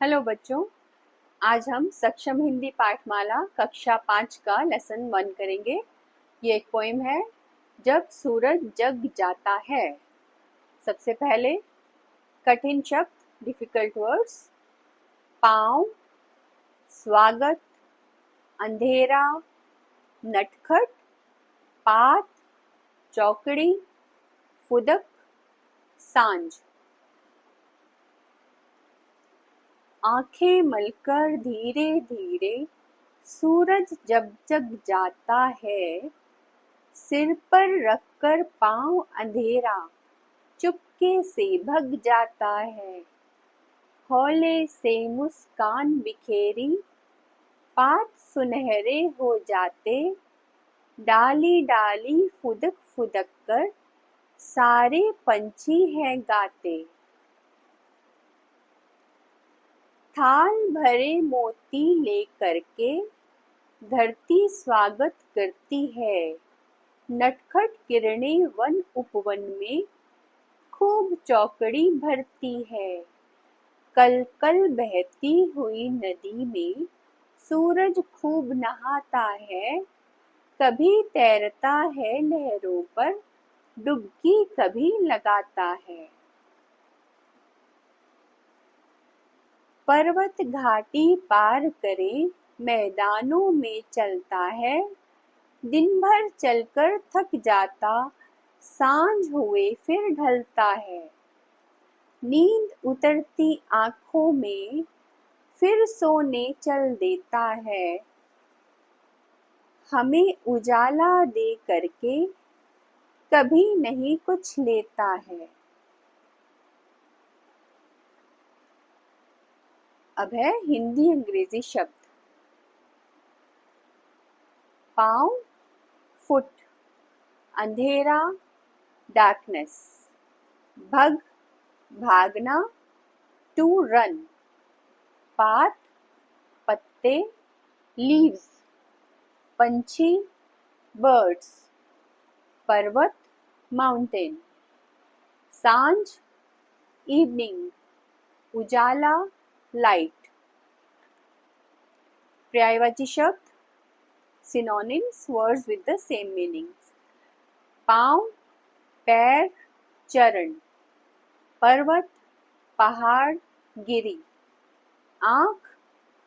Hello बच्चों, आज हम सक्षम हिंदी पाठमाला कक्षा 5 का लेसन 1 करेंगे। ये एक पोएम है, जब सूरज जग जाता है। सबसे पहले कठिन शब्द, डिफिकल्ट वर्ड्स। पाँव, स्वागत, अंधेरा, नटखट, पात, चौकड़ी, फुदक, सांझ। आंखें मलकर धीरे धीरे सूरज जब जग जाता है, सिर पर रखकर पाँव अंधेरा चुपके से भग जाता है। हौले से मुस्कान बिखेरी पात सुनहरे हो जाते, डाली डाली फुदक फुदक कर सारे पंछी हैं गाते। थाल भरे मोती लेकर के धरती स्वागत करती है। नटखट किरणें वन उपवन में खूब चौकड़ी भरती है। कल कल बहती हुई नदी में सूरज खूब नहाता है। कभी तैरता है लहरों पर, डुबकी कभी लगाता है। पर्वत घाटी पार करे मैदानों में चलता है। दिन भर चलकर थक जाता, सांझ हुए फिर ढलता है। नींद उतरती आंखों में फिर सोने चल देता है। हमें उजाला दे करके कभी नहीं कुछ लेता है। अब है हिंदी अंग्रेजी शब्द। पाँव, फुट, अंधेरा, डार्कनेस, भग, भागना, टू रन, पात, पत्ते, लीव्स, पंछी, बर्ड्स, पर्वत, माउंटेन, सांझ, इवनिंग, उजाला, लाइट। पर्यायवाची शब्द, synonyms, words with the same meanings. पाँव, पैर, चरण, पर्वत, पहाड़, गिरी, आँख,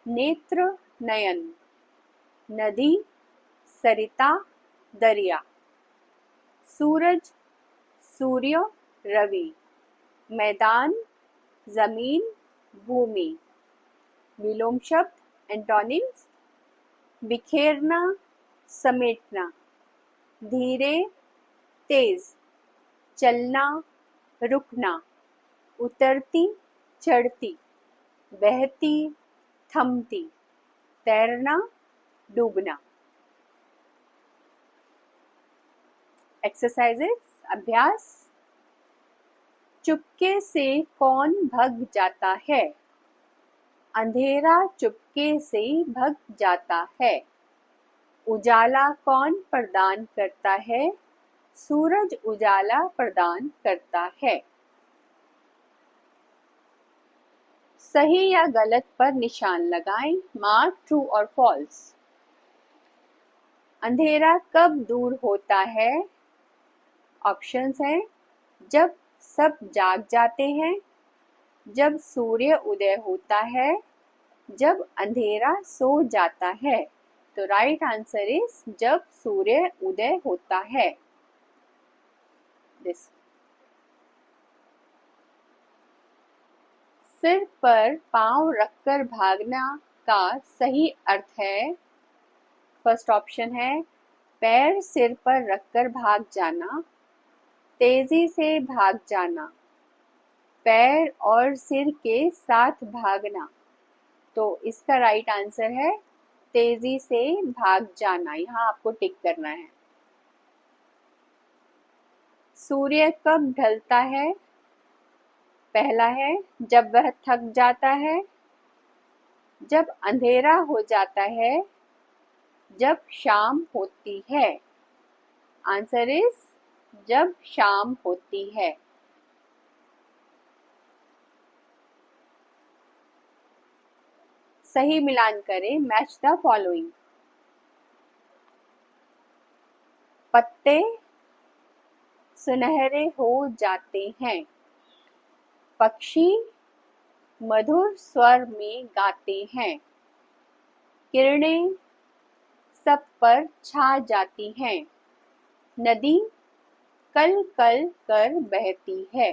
नेत्र, नयन, नदी, सरिता, दरिया, सूरज, सूर्य, रवि, मैदान, जमीन, भूमि। विलोम शब्द, एंटोनिम्स, बिखेरना, समेटना, धीरे, तेज, चलना, रुकना, उतरती, चढ़ती, बहती, थमती, तैरना, डूबना। एक्सरसाइजेस, अभ्यास। चुपके से कौन भग जाता है? अंधेरा चुपके से भग जाता है। उजाला कौन प्रदान करता है? सूरज उजाला प्रदान करता है। सही या गलत पर निशान लगाएं, मार्क ट्रू और फॉल्स। अंधेरा कब दूर होता है? ऑप्शंस हैं, जब सब जाग जाते हैं, जब सूर्य उदय होता है, जब अंधेरा सो जाता है। तो राइट आंसर इज जब सूर्य उदय होता है। दिस सिर पर पांव रखकर भागना का सही अर्थ है। फर्स्ट ऑप्शन है, पैर सिर पर रखकर भाग जाना, तेजी से भाग जाना, पैर और सिर के साथ भागना। तो इसका राइट आंसर है तेजी से भाग जाना। यहाँ आपको टिक करना है। सूर्य कब ढलता है? पहला है, जब वह थक जाता है, जब अंधेरा हो जाता है, जब शाम होती है। आंसर इज जब शाम होती है। सही मिलान करें। Match the following. पत्ते सुनहरे हो जाते हैं। पक्षी मधुर स्वर में गाते हैं। किरणें सब पर छा जाती हैं। नदी कल कल कर बहती है।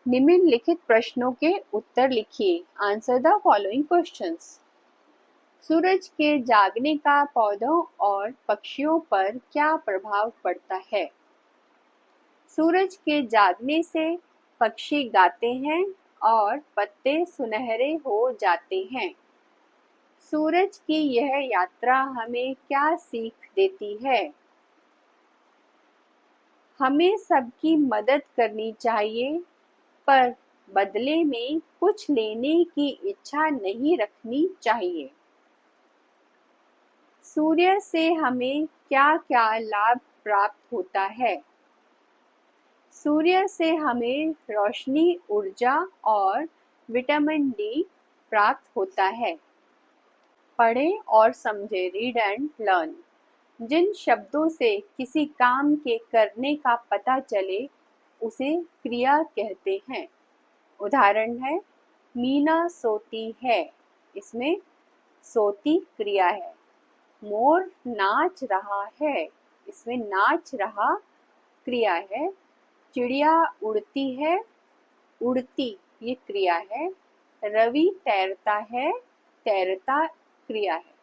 निम्नलिखित प्रश्नों के उत्तर लिखिए। Answer the following questions. सूरज के जागने का पौधों और पक्षियों पर क्या प्रभाव पड़ता है? सूरज के जागने से पक्षी गाते हैं और पत्ते सुनहरे हो जाते हैं। सूरज की यह यात्रा हमें क्या सीख देती है? हमें सबकी मदद करनी चाहिए, पर बदले में कुछ लेने की इच्छा नहीं रखनी चाहिए। सूर्य से हमें क्या क्या लाभ प्राप्त होता है? सूर्य से हमें रोशनी, ऊर्जा और विटामिन डी प्राप्त होता है। पढ़ें और समझें। Read and learn. जिन शब्दों से किसी काम के करने का पता चले उसे क्रिया कहते हैं। उदाहरण है, मीना सोती है, इसमें सोती क्रिया है। मोर नाच रहा है, इसमें नाच रहा क्रिया है। चिड़िया उड़ती है, उड़ती ये क्रिया है। रवि तैरता है, तैरता क्रिया है।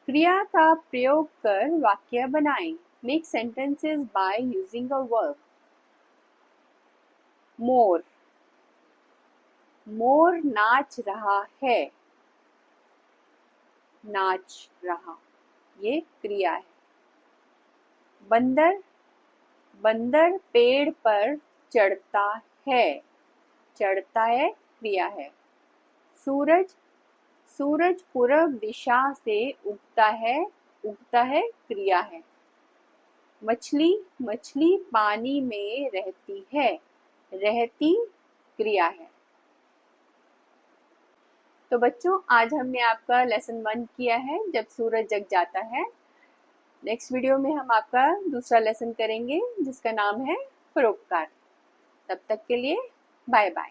क्रिया का प्रयोग कर वाक्य बनाएं। Make sentences by using a verb. मोर, मोर नाच रहा है, नाच रहा ये क्रिया है। बंदर, बंदर पेड़ पर चढ़ता है, चढ़ता है क्रिया है। सूरज, सूरज पूर्व दिशा से उगता है क्रिया है। मछली, मछली पानी में रहती है, रहती क्रिया है। तो बच्चों, आज हमने आपका लेसन 1 किया है, जब सूरज जग जाता है। नेक्स्ट वीडियो में हम आपका दूसरा लेसन करेंगे जिसका नाम है परोपकार। तब तक के लिए बाय बाय।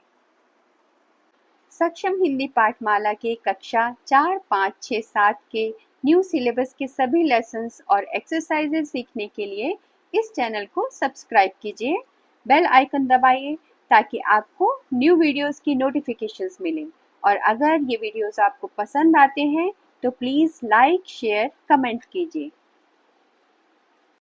सक्षम हिंदी पाठमाला के कक्षा 4, 5, 6, 7 के न्यू सिलेबस के सभी लेसन्स और एक्सरसाइजेज सीखने के लिए इस चैनल को सब्सक्राइब कीजिए। बेल आइकन दबाइए ताकि आपको न्यू वीडियोस की नोटिफिकेशंस मिलें। और अगर ये वीडियोस आपको पसंद आते हैं तो प्लीज़ लाइक, शेयर, कमेंट कीजिए।